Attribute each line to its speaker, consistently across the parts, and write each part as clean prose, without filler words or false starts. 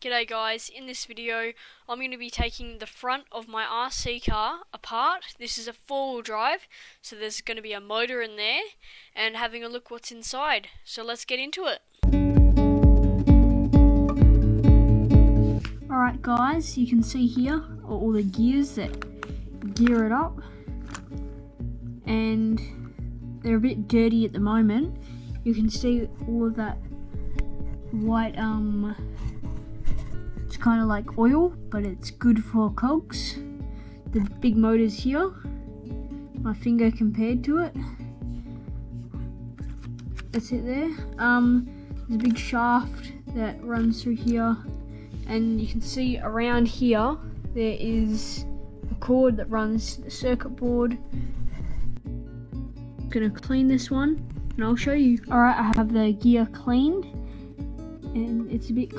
Speaker 1: G'day guys, in this video I'm going to be taking the front of my RC car apart. This is a four-wheel drive, so there's going to be a motor in there, and having a look what's inside. So let's get into it. Alright guys, you can see here are all the gears that gear it up, and they're a bit dirty at the moment. You can see all of that white it's kind of like oil, but it's good for cogs. The big motor's here, my finger compared to it. That's it there. There's a big shaft that runs through here, and you can see around here there is a cord that runs the circuit board. I'm gonna clean this one and I'll show you. Alright, I have the gear cleaned and it's a bit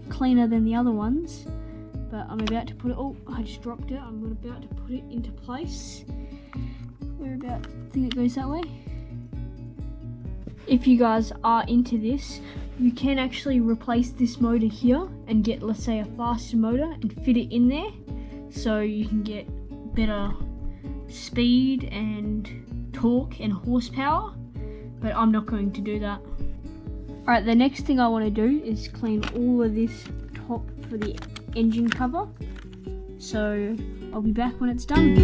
Speaker 1: cleaner than the other ones, but I'm about to put it, I just dropped it. I'm about to put it into place. I think it goes that way. If you guys are into this, you can actually replace this motor here and get, let's say, a faster motor and fit it in there, so you can get better speed and torque and horsepower, but I'm not going to do that. Alright, the next thing I want to do is clean all of this top for the engine cover. So I'll be back when it's done.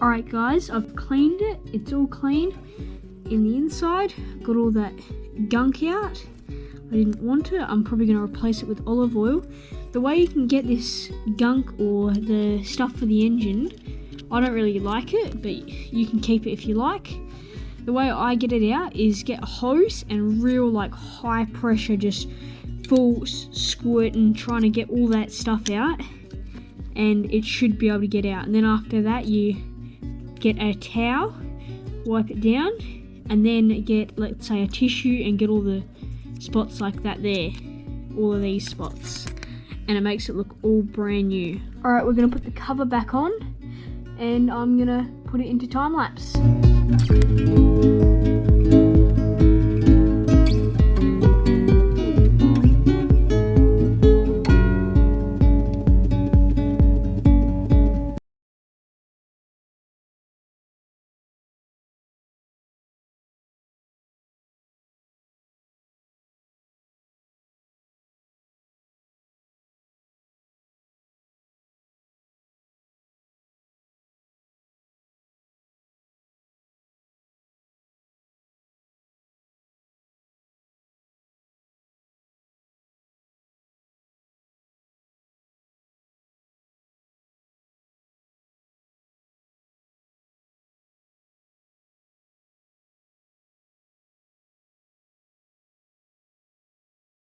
Speaker 1: Alright guys, I've cleaned it. It's all clean in the inside. Got all that gunk out. I didn't want it. I'm probably going to replace it with olive oil. The way you can get this gunk or the stuff for the engine, I don't really like it, but you can keep it if you like. The way I get it out is get a hose and real high pressure, just full squirt and trying to get all that stuff out, and it should be able to get out. And then after that you get a towel, wipe it down, and then get, let's say, a tissue and get all the spots like that there, all of these spots, and it makes it look all brand new. Alright, we're going to put the cover back on and I'm going to put it into time lapse.